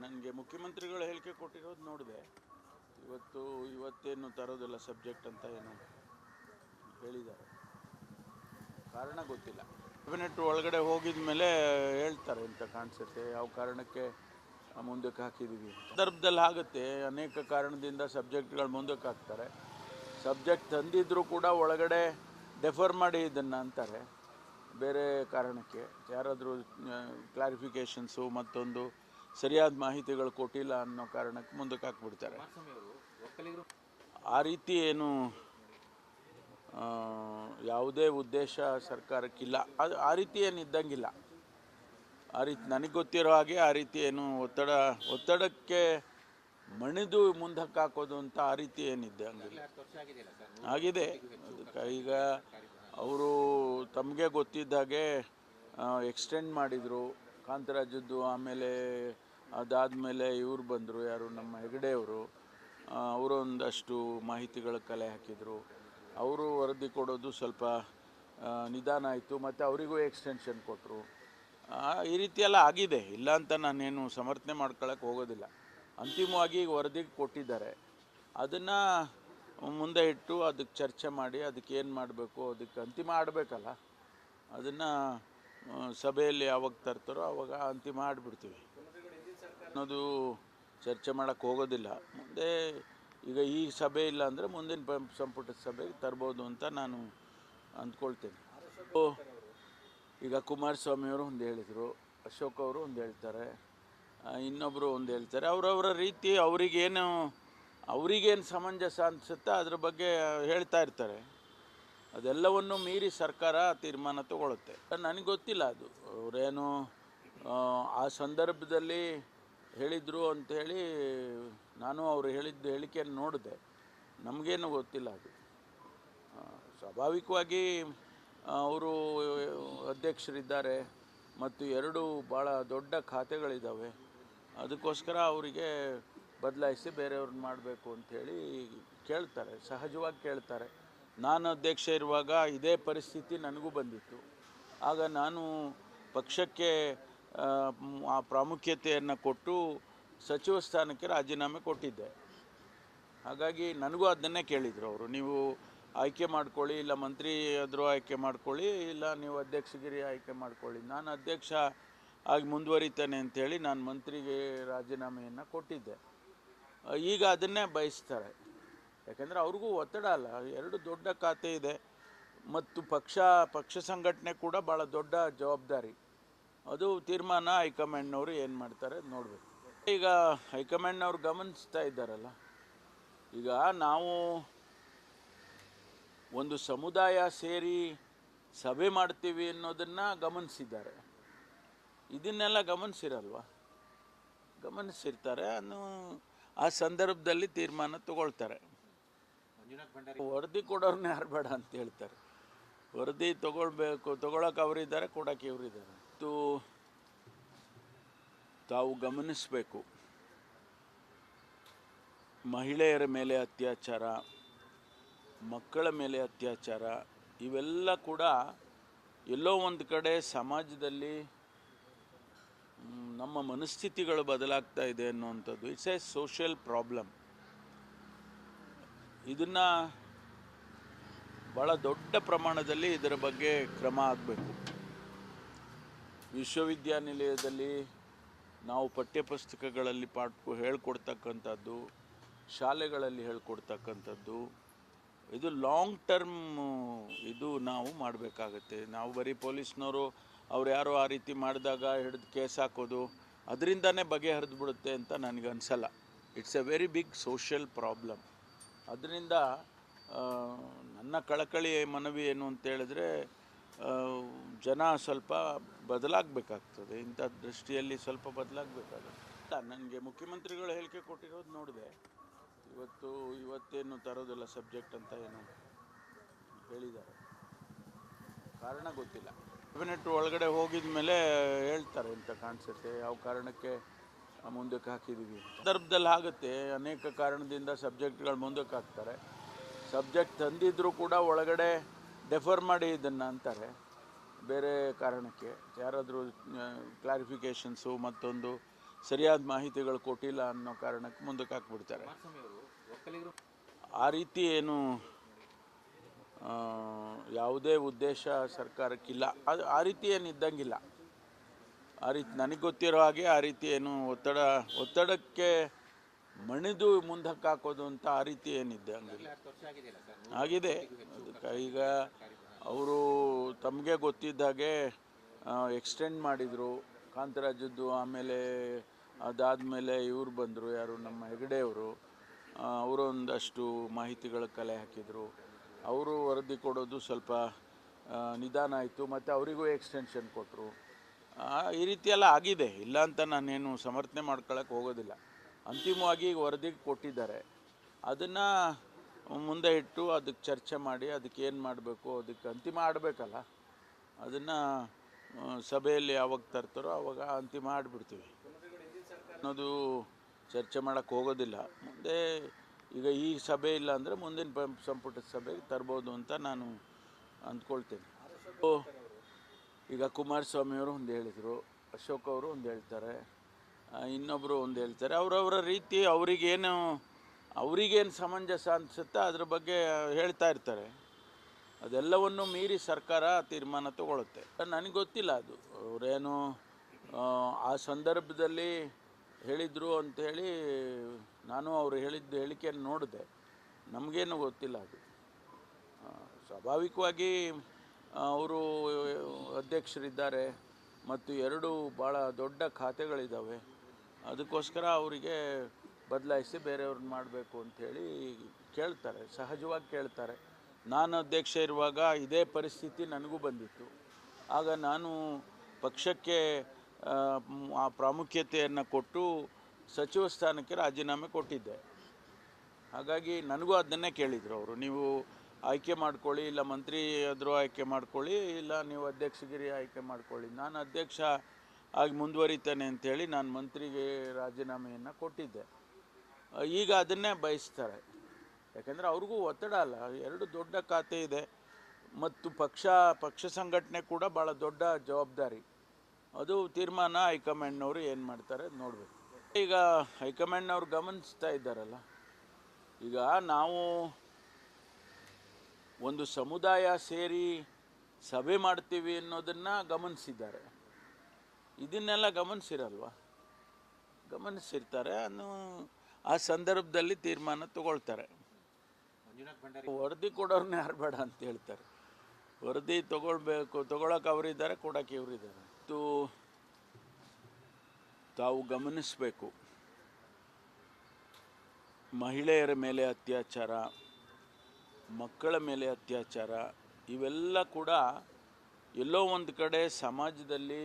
ನನಗೆ ಮುಖ್ಯಮಂತ್ರಿಗಳು ಹೇಳಿಕೆ ಕೊಟ್ಟಿರೋದು ನೋಡಿದೆ. ಇವತ್ತೇನು ತರೋದಿಲ್ಲ ಸಬ್ಜೆಕ್ಟ್ ಅಂತ ಏನು ಹೇಳಿದ್ದಾರೆ, ಕಾರಣ ಗೊತ್ತಿಲ್ಲ. ಕ್ಯಾಬಿನೆಟ್ ಒಳಗಡೆ ಹೋಗಿದ ಮೇಲೆ ಹೇಳ್ತಾರೆ ಅಂತ ಕಾಣಿಸುತ್ತೆ, ಯಾವ ಕಾರಣಕ್ಕೆ ಮುಂದಕ್ಕೆ ಹಾಕಿದ್ದೀವಿ. ಸಂದರ್ಭದಲ್ಲಿ ಆಗುತ್ತೆ, ಅನೇಕ ಕಾರಣದಿಂದ ಸಬ್ಜೆಕ್ಟ್ಗಳು ಮುಂದಕ್ಕೆ ಹಾಕ್ತಾರೆ. ಸಬ್ಜೆಕ್ಟ್ ತಂದಿದ್ದರೂ ಕೂಡ ಒಳಗಡೆ ಡೆಫರ್ ಮಾಡಿ ಇದನ್ನು ಅಂತಾರೆ ಬೇರೆ ಕಾರಣಕ್ಕೆ. ಯಾರಾದರೂ ಕ್ಲಾರಿಫಿಕೇಷನ್ಸು ಮತ್ತೊಂದು ಸರಿಯಾದ ಮಾಹಿತಿಗಳು ಕೊಟ್ಟಿಲ್ಲ ಅನ್ನೋ ಕಾರಣಕ್ಕೆ ಮುಂದಕ್ಕೆ ಹಾಕ್ಬಿಡ್ತಾರೆ. ಆ ರೀತಿ ಏನು ಯಾವುದೇ ಉದ್ದೇಶ ಸರ್ಕಾರಕ್ಕಿಲ್ಲ. ಆ ರೀತಿ ಏನು ಇದ್ದಂಗಿಲ್ಲ. ಆ ರೀತಿ ನನಗೆ ಗೊತ್ತಿರೋ ಹಾಗೆ ಆ ರೀತಿ ಏನು ಒತ್ತಡಕ್ಕೆ ಮಣಿದು ಮುಂದಕ್ಕೆ ಹಾಕೋದು ಅಂತ ಆ ರೀತಿ ಏನಿದ್ದಂಗಿಲ್ಲ. ಆಗಿದೆ. ಅದಕ್ಕೆ ಈಗ ಅವರು ತಮಗೆ ಗೊತ್ತಿದ್ದ ಹಾಗೆ ಎಕ್ಸ್ಟೆಂಡ್ ಮಾಡಿದರು ಕಾಂತರಾಜದ್ದು. ಆಮೇಲೆ ಅದಾದಮೇಲೆ ಇವ್ರು ಬಂದರು, ಯಾರು ನಮ್ಮ ಹೆಗಡೆಯವರು. ಅವರು ಒಂದಷ್ಟು ಮಾಹಿತಿಗಳ ಕಲೆ ಹಾಕಿದರು. ಅವರು ವರದಿ ಕೊಡೋದು ಸ್ವಲ್ಪ ನಿಧಾನ ಆಯಿತು, ಮತ್ತು ಅವರಿಗೂ ಎಕ್ಸ್ಟೆನ್ಷನ್ ಕೊಟ್ಟರು. ಈ ರೀತಿಯೆಲ್ಲ ಆಗಿದೆ. ಇಲ್ಲ ಅಂತ ನಾನೇನು ಸಮರ್ಥನೆ ಮಾಡ್ಕೊಳ್ಳೋಕೆ ಹೋಗೋದಿಲ್ಲ. ಅಂತಿಮವಾಗಿ ಈಗ ವರದಿ ಕೊಟ್ಟಿದ್ದಾರೆ, ಅದನ್ನು ಮುಂದೆ ಇಟ್ಟು ಅದಕ್ಕೆ ಚರ್ಚೆ ಮಾಡಿ ಅದಕ್ಕೆ ಏನು ಮಾಡಬೇಕು, ಅದಕ್ಕೆ ಅಂತಿಮ ಆಡಬೇಕಲ್ಲ, ಅದನ್ನು ಸಭೆಯಲ್ಲಿ ಯಾವಾಗ ತರ್ತಾರೋ ಆವಾಗ ಅಂತಿಮ ಆಡಿಬಿಡ್ತೀವಿ ಅನ್ನೋದು ಚರ್ಚೆ ಮಾಡೋಕ್ಕೆ ಹೋಗೋದಿಲ್ಲ. ಮುಂದೆ ಈಗ ಈ ಸಭೆ ಇಲ್ಲ ಅಂದರೆ ಮುಂದಿನ ಸಂಪುಟದ ಸಭೆಗೆ ತರ್ಬೋದು ಅಂತ ನಾನು ಅಂದ್ಕೊಳ್ತೇನೆ. ಈಗ ಕುಮಾರಸ್ವಾಮಿಯವರು ಒಂದು ಹೇಳಿದರು, ಅಶೋಕ್ ಅವರು ಒಂದು ಹೇಳ್ತಾರೆ, ಇನ್ನೊಬ್ಬರು ಒಂದು ಹೇಳ್ತಾರೆ. ಅವರವರ ರೀತಿ ಅವ್ರಿಗೇನು ಸಮಂಜಸ ಅನಿಸುತ್ತೆ ಅದ್ರ ಬಗ್ಗೆ ಹೇಳ್ತಾ ಇರ್ತಾರೆ. ಅದೆಲ್ಲವನ್ನು ಮೀರಿ ಸರ್ಕಾರ ತೀರ್ಮಾನ ತಗೊಳುತ್ತೆ. ನನಗೆ ಗೊತ್ತಿಲ್ಲ ಅದು ಅವರೇನು ಆ ಸಂದರ್ಭದಲ್ಲಿ ಹೇಳಿದರು ಅಂಥೇಳಿ. ನಾನು ಅವರು ಹೇಳಿದ್ದ ಹೇಳಿಕೆಯನ್ನು ನೋಡಿದೆ, ನಮಗೇನು ಗೊತ್ತಿಲ್ಲ ಅದು. ಸ್ವಾಭಾವಿಕವಾಗಿ ಅವರು ಅಧ್ಯಕ್ಷರಿದ್ದಾರೆ ಮತ್ತು 2 ಭಾಳ ದೊಡ್ಡ ಖಾತೆಗಳಿದ್ದಾವೆ. ಅದಕ್ಕೋಸ್ಕರ ಅವರಿಗೆ ಬದಲಾಯಿಸಿ ಬೇರೆಯವ್ರನ್ನ ಮಾಡಬೇಕು ಅಂಥೇಳಿ ಕೇಳ್ತಾರೆ, ಸಹಜವಾಗಿ ಕೇಳ್ತಾರೆ. ನಾನು ಅಧ್ಯಕ್ಷ ಇರುವಾಗ ಇದೇ ಪರಿಸ್ಥಿತಿ ನನಗೂ ಬಂದಿತ್ತು. ಆಗ ನಾನು ಪಕ್ಷಕ್ಕೆ ಆ ಪ್ರಾಮುಖ್ಯತೆಯನ್ನು ಕೊಟ್ಟು ಸಚಿವ ಸ್ಥಾನಕ್ಕೆ ರಾಜೀನಾಮೆ ಕೊಟ್ಟಿದ್ದೆ. ಹಾಗಾಗಿ ನನಗೂ ಅದನ್ನೇ ಕೇಳಿದರು ಅವರು, ನೀವು ಆಯ್ಕೆ ಮಾಡ್ಕೊಳ್ಳಿ, ಇಲ್ಲ ಮಂತ್ರಿ ಆದರೂ ಆಯ್ಕೆ ಮಾಡ್ಕೊಳ್ಳಿ, ಇಲ್ಲ ನೀವು ಅಧ್ಯಕ್ಷಗಿರಿ ಆಯ್ಕೆ ಮಾಡ್ಕೊಳ್ಳಿ. ನಾನು ಅಧ್ಯಕ್ಷ ಆಗಿ ಮುಂದುವರಿತೇನೆ ಅಂಥೇಳಿ ನಾನು ಮಂತ್ರಿಗೆ ರಾಜೀನಾಮೆಯನ್ನು ಕೊಟ್ಟಿದ್ದೆ. ಈಗ ಅದನ್ನೇ ಬಯಸ್ತಾರೆ. ಯಾಕೆಂದರೆ ಅವ್ರಿಗೂ ಒತ್ತಡ ಅಲ್ಲ, 2 ದೊಡ್ಡ ಖಾತೆ ಇದೆ ಮತ್ತು ಪಕ್ಷ ಸಂಘಟನೆ ಕೂಡ ಭಾಳ ದೊಡ್ಡ ಜವಾಬ್ದಾರಿ. ಅದು ತೀರ್ಮಾನ ಹೈಕಮಾಂಡ್ನವರು ಏನು ಮಾಡ್ತಾರೆ ನೋಡಬೇಕು. ಈಗ ಹೈಕಮಾಂಡ್ನವ್ರು ಗಮನಿಸ್ತಾ ಇದ್ದಾರಲ್ಲ. ಈಗ ನಾವು ಒಂದು ಸಮುದಾಯ ಸೇರಿ ಸಭೆ ಮಾಡ್ತೀವಿ ಅನ್ನೋದನ್ನು ಗಮನಿಸಿದ್ದಾರೆ. ಇದನ್ನೆಲ್ಲ ಗಮನಿಸಿರ್ತಾರೆ. ಆ ಸಂದರ್ಭದಲ್ಲಿ ತೀರ್ಮಾನ ತಗೊಳ್ತಾರೆ. ವರದಿ ಕೊಡೋರ್ನ ಯಾರು ಬೇಡ ಅಂತ ಹೇಳ್ತಾರೆ. ವರದಿ ತಗೊಳಕ್ಕೆ ಅವರಿದ್ದಾರೆ, ಕೊಡೋಕ್ಕೆ ಇವರಿದ್ದಾರೆ. ತಾವು ಗಮನಿಸಬೇಕು, ಮಹಿಳೆಯರ ಮೇಲೆ ಅತ್ಯಾಚಾರ, ಮಕ್ಕಳ ಮೇಲೆ ಅತ್ಯಾಚಾರ, ಇವೆಲ್ಲ ಕೂಡ ಎಲ್ಲೋ ಒಂದು ಕಡೆ ಸಮಾಜದಲ್ಲಿ ನಮ್ಮ ಮನಸ್ಥಿತಿಗಳು ಬದಲಾಗ್ತಾ ಇದೆ ಅನ್ನುವಂಥದ್ದು. It's A social problem. ಇದನ್ನು ಭಾಳ ದೊಡ್ಡ ಪ್ರಮಾಣದಲ್ಲಿ ಇದರ ಬಗ್ಗೆ ಕ್ರಮ ಆಗಬೇಕು. ವಿಶ್ವವಿದ್ಯಾನಿಲಯದಲ್ಲಿ ನಾವು ಪಠ್ಯಪುಸ್ತಕಗಳಲ್ಲಿ ಹೇಳ್ಕೊಡ್ತಕ್ಕಂಥದ್ದು, ಶಾಲೆಗಳಲ್ಲಿ ಹೇಳ್ಕೊಡ್ತಕ್ಕಂಥದ್ದು, ಇದು ಲಾಂಗ್ ಟರ್ಮ್ ಇದು ನಾವು ಮಾಡಬೇಕಾಗತ್ತೆ. ನಾವು ಬರೀ ಪೊಲೀಸ್ನವರು ಅವ್ರು ಯಾರೋ ಆ ರೀತಿ ಮಾಡಿದಾಗ ಹಿಡಿದು ಕೇಸ್ ಹಾಕೋದು ಅದರಿಂದನೇ ಬಗೆಹರಿದು ಬಿಡುತ್ತೆ ಅಂತ ನನಗೆ ಅನಿಸಲ್ಲ. It's a very big social problem. ಅದರಿಂದ ನನ್ನ ಕಳಕಳಿ ಮನವಿ ಏನು ಅಂತೇಳಿದ್ರೆ, ಜನ ಸ್ವಲ್ಪ ಬದಲಾಗಬೇಕಾಗ್ತದೆ. ಇಂಥ ದೃಷ್ಟಿಯಲ್ಲಿ ಸ್ವಲ್ಪ ಬದಲಾಗಬೇಕಾಗುತ್ತೆ. ನನಗೆ ಮುಖ್ಯಮಂತ್ರಿಗಳು ಹೇಳಿಕೆ ಕೊಟ್ಟಿರೋದು ನೋಡಿದೆ. ಇವತ್ತೇನು ತರೋದಿಲ್ಲ ಸಬ್ಜೆಕ್ಟ್ ಅಂತ ಏನು ಹೇಳಿದ್ದಾರೆ, ಕಾರಣ ಗೊತ್ತಿಲ್ಲ. ಕ್ಯಾಬಿನೆಟ್ ಒಳಗಡೆ ಹೋಗಿದ ಮೇಲೆ ಹೇಳ್ತಾರೆ ಅಂತ ಕಾಣಿಸುತ್ತೆ, ಯಾವ ಕಾರಣಕ್ಕೆ ಮುಂದಕ್ಕೆ ಹಾಕಿದ್ದೀವಿ. ಸಂದರ್ಭದಲ್ಲಿ ಆಗುತ್ತೆ, ಅನೇಕ ಕಾರಣದಿಂದ ಸಬ್ಜೆಕ್ಟ್ಗಳು ಮುಂದಕ್ಕೆ ಹಾಕ್ತಾರೆ. ಸಬ್ಜೆಕ್ಟ್ ತಂದಿದ್ದರೂ ಕೂಡ ಒಳಗಡೆ ಡೆಫರ್ ಮಾಡಿ ಇದನ್ನು ಅಂತಾರೆ ಬೇರೆ ಕಾರಣಕ್ಕೆ. ಯಾರಾದರೂ ಕ್ಲಾರಿಫಿಕೇಷನ್ಸು ಮತ್ತೊಂದು ಸರಿಯಾದ ಮಾಹಿತಿಗಳು ಕೊಟ್ಟಿಲ್ಲ ಅನ್ನೋ ಕಾರಣಕ್ಕೆ ಮುಂದಕ್ಕೆ ಹಾಕ್ಬಿಡ್ತಾರೆ. ಆ ರೀತಿ ಏನು ಯಾವುದೇ ಉದ್ದೇಶ ಸರ್ಕಾರಕ್ಕಿಲ್ಲ. ಅದು ಆ ರೀತಿ ಏನು ಇದ್ದಂಗಿಲ್ಲ. ಆ ರೀತಿ ನನಗೆ ಗೊತ್ತಿರೋ ಹಾಗೆ ಆ ರೀತಿ ಏನು ಒತ್ತಡಕ್ಕೆ ಮಣಿದು ಮುಂದಕ್ಕೆ ಹಾಕೋದು ಅಂತ ಆ ರೀತಿ ಏನಿದ್ದಂಗಿಲ್ಲ. ಆಗಿದೆ. ಅದಕ್ಕೆ ಈಗ ಅವರು ತಮಗೆ ಗೊತ್ತಿದ್ದ ಹಾಗೆ ಎಕ್ಸ್ಟೆಂಡ್ ಮಾಡಿದರು ಕಾಂತರಾಜದ್ದು. ಆಮೇಲೆ ಅದಾದಮೇಲೆ ಇವ್ರು ಬಂದರು, ಯಾರು ನಮ್ಮ ಹೆಗಡೆಯವರು. ಅವರು ಒಂದಷ್ಟು ಮಾಹಿತಿಗಳ ಕಲೆ ಹಾಕಿದರು. ಅವರು ವರದಿ ಕೊಡೋದು ಸ್ವಲ್ಪ ನಿಧಾನ ಆಯಿತು, ಮತ್ತು ಅವರಿಗೂ ಎಕ್ಸ್ಟೆನ್ಷನ್ ಕೊಟ್ಟರು. ಈ ರೀತಿಯೆಲ್ಲ ಆಗಿದೆ. ಇಲ್ಲ ಅಂತ ನಾನೇನು ಸಮರ್ಥನೆ ಮಾಡ್ಕೊಳ್ಳೋಕೆ ಹೋಗೋದಿಲ್ಲ. ಅಂತಿಮವಾಗಿ ಈಗ ವರದಿ ಕೊಟ್ಟಿದ್ದಾರೆ. ಅದನ್ನು ಮುಂದೆ ಇಟ್ಟು ಅದಕ್ಕೆ ಚರ್ಚೆ ಮಾಡಿ ಅದಕ್ಕೆ ಏನು ಮಾಡಬೇಕು, ಅದಕ್ಕೆ ಅಂತಿಮ ಆಡಬೇಕಲ್ಲ. ಅದನ್ನು ಸಭೆಯಲ್ಲಿ ಯಾವಾಗ ತರ್ತಾರೋ ಆವಾಗ ಅಂತಿಮ ಆಡಿಬಿಡ್ತೀವಿ ಅನ್ನೋದು ಚರ್ಚೆ ಮಾಡೋಕ್ಕೆ ಹೋಗೋದಿಲ್ಲ. ಮುಂದೆ ಈಗ ಈ ಸಭೆ ಇಲ್ಲ ಅಂದರೆ ಮುಂದಿನ ಸಂಪುಟದ ಸಭೆಗೆ ತರ್ಬೋದು ಅಂತ ನಾನು ಅಂದ್ಕೊಳ್ತೇನೆ. ಈಗ ಕುಮಾರಸ್ವಾಮಿಯವರು ಒಂದು ಹೇಳಿದರು, ಅಶೋಕ್ ಅವರು ಒಂದು ಹೇಳ್ತಾರೆ, ಇನ್ನೊಬ್ಬರು ಒಂದು ಹೇಳ್ತಾರೆ. ಅವರವರ ರೀತಿ ಅವ್ರಿಗೇನು ಸಮಂಜಸ ಅನಿಸುತ್ತೆ ಅದ್ರ ಬಗ್ಗೆ ಹೇಳ್ತಾ ಇರ್ತಾರೆ. ಅದೆಲ್ಲವನ್ನು ಮೀರಿ ಸರ್ಕಾರ ತೀರ್ಮಾನ ತಗೊಳುತ್ತೆ. ನನಗೆ ಗೊತ್ತಿಲ್ಲ ಅದು ಅವರೇನು ಆ ಸಂದರ್ಭದಲ್ಲಿ ಹೇಳಿದರು ಅಂಥೇಳಿ. ನಾನು ಅವರು ಹೇಳಿದ್ದ ಹೇಳಿಕೆಯನ್ನು ನೋಡಿದೆ. ನಮಗೇನು ಗೊತ್ತಿಲ್ಲ ಅದು. ಸ್ವಾಭಾವಿಕವಾಗಿ ಅವರು ಅಧ್ಯಕ್ಷರಿದ್ದಾರೆ ಮತ್ತು 2 ಭಾಳ ದೊಡ್ಡ ಖಾತೆಗಳಿದ್ದಾವೆ. ಅದಕ್ಕೋಸ್ಕರ ಅವರಿಗೆ ಬದಲಾಯಿಸಿ ಬೇರೆಯವ್ರನ್ನ ಮಾಡಬೇಕು ಅಂಥೇಳಿ ಕೇಳ್ತಾರೆ, ಸಹಜವಾಗಿ ಕೇಳ್ತಾರೆ. ನಾನು ಅಧ್ಯಕ್ಷ ಇರುವಾಗ ಇದೇ ಪರಿಸ್ಥಿತಿ ನನಗೂ ಬಂದಿತ್ತು. ಆಗ ನಾನು ಪಕ್ಷಕ್ಕೆ ಆ ಪ್ರಾಮುಖ್ಯತೆಯನ್ನು ಕೊಟ್ಟು ಸಚಿವ ಸ್ಥಾನಕ್ಕೆ ರಾಜೀನಾಮೆ ಕೊಟ್ಟಿದ್ದೆ. ಹಾಗಾಗಿ ನನಗೂ ಅದನ್ನೇ ಕೇಳಿದರು ಅವರು, ನೀವು ಆಯ್ಕೆ ಮಾಡ್ಕೊಳ್ಳಿ, ಇಲ್ಲ ಮಂತ್ರಿ ಆದರೂ ಆಯ್ಕೆ ಮಾಡ್ಕೊಳ್ಳಿ, ಇಲ್ಲ ನೀವು ಅಧ್ಯಕ್ಷಗಿರಿ ಆಯ್ಕೆ ಮಾಡ್ಕೊಳ್ಳಿ. ನಾನು ಅಧ್ಯಕ್ಷ ಆಗಿ ಮುಂದುವರಿತೇನೆ ಅಂಥೇಳಿ ನಾನು ಮಂತ್ರಿಗೆ ರಾಜೀನಾಮೆಯನ್ನು ಕೊಟ್ಟಿದ್ದೆ. ಈಗ ಅದನ್ನೇ ಬಯಸ್ತಾರೆ. ಯಾಕೆಂದರೆ ಅವ್ರಿಗೂ ಒತ್ತಡ ಅಲ್ಲ, 2 ದೊಡ್ಡ ಖಾತೆ ಇದೆ ಮತ್ತು ಪಕ್ಷ ಸಂಘಟನೆ ಕೂಡ ಭಾಳ ದೊಡ್ಡ ಜವಾಬ್ದಾರಿ. ಅದು ತೀರ್ಮಾನ ಹೈಕಮಾಂಡ್ನವರು ಏನು ಮಾಡ್ತಾರೆ ನೋಡಬೇಕು. ಈಗ ಹೈಕಮಾಂಡ್ನವ್ರು ಗಮನಿಸ್ತಾ ಇದ್ದಾರಲ್ಲ. ಈಗ ನಾವು ಒಂದು ಸಮುದಾಯ ಸೇರಿ ಸಭೆ ಮಾಡ್ತೀವಿ ಅನ್ನೋದನ್ನು ಗಮನಿಸಿದ್ದಾರೆ. ಇದನ್ನೆಲ್ಲ ಗಮನಿಸಿರ್ತಾರೆ. ಆ ಸಂದರ್ಭದಲ್ಲಿ ತೀರ್ಮಾನ ತಗೊಳ್ತಾರೆ. ವರದಿ ಕೊಡೋರ್ನ ಯಾರು ಬೇಡ ಅಂತ ಹೇಳ್ತಾರೆ. ವರದಿ ತಗೊಳಕ್ಕೆ ಅವರಿದ್ದಾರೆ, ಕೊಡೋಕ್ಕೆ ಇವರಿದ್ದಾರೆ. ತಾವು ಗಮನಿಸಬೇಕು, ಮಹಿಳೆಯರ ಮೇಲೆ ಅತ್ಯಾಚಾರ, ಮಕ್ಕಳ ಮೇಲೆ ಅತ್ಯಾಚಾರ, ಇವೆಲ್ಲ ಕೂಡ ಎಲ್ಲೋ ಒಂದು ಕಡೆ ಸಮಾಜದಲ್ಲಿ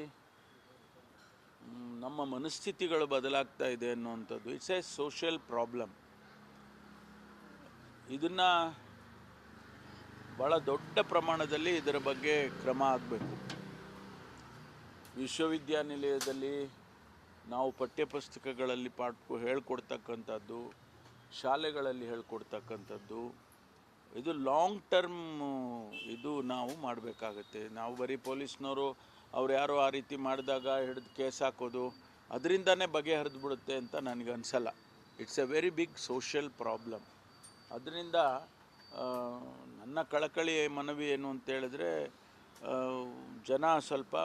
ನಮ್ಮ ಮನಸ್ಥಿತಿಗಳು ಬದಲಾಗ್ತಾ ಇದೆ ಅನ್ನುವಂಥದ್ದು. It's A social problem. ಇದನ್ನು ಭಾಳ ದೊಡ್ಡ ಪ್ರಮಾಣದಲ್ಲಿ ಇದರ ಬಗ್ಗೆ ಕ್ರಮ ಆಗಬೇಕು. ವಿಶ್ವವಿದ್ಯಾನಿಲಯದಲ್ಲಿ ನಾವು ಪಠ್ಯಪುಸ್ತಕಗಳಲ್ಲಿ ಹೇಳ್ಕೊಡ್ತಕ್ಕಂಥದ್ದು, ಶಾಲೆಗಳಲ್ಲಿ ಹೇಳ್ಕೊಡ್ತಕ್ಕಂಥದ್ದು, ಇದು ಲಾಂಗ್ ಟರ್ಮ್ ಇದು ನಾವು ಮಾಡಬೇಕಾಗತ್ತೆ. ನಾವು ಬರೀ ಪೊಲೀಸ್ನವರು ಅವ್ರು ಯಾರೋ ಆ ರೀತಿ ಮಾಡಿದಾಗ ಹಿಡಿದು ಕೇಸ್ ಹಾಕೋದು ಅದರಿಂದನೇ ಬಗೆಹರಿದು ಬಿಡುತ್ತೆ ಅಂತ ನನಗೆ ಅನಿಸಲ್ಲ. It's a very big social problem. ಅದರಿಂದ ನನ್ನ ಕಳಕಳಿ ಮನವಿ ಏನು ಅಂತೇಳಿದ್ರೆ, ಜನ ಸ್ವಲ್ಪ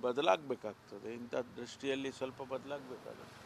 ಬದಲಾಗಬೇಕಾಗ್ತದೆ. ಇಂಥ ದೃಷ್ಟಿಯಲ್ಲಿ ಸ್ವಲ್ಪ ಬದಲಾಗಬೇಕಾಗುತ್ತೆ.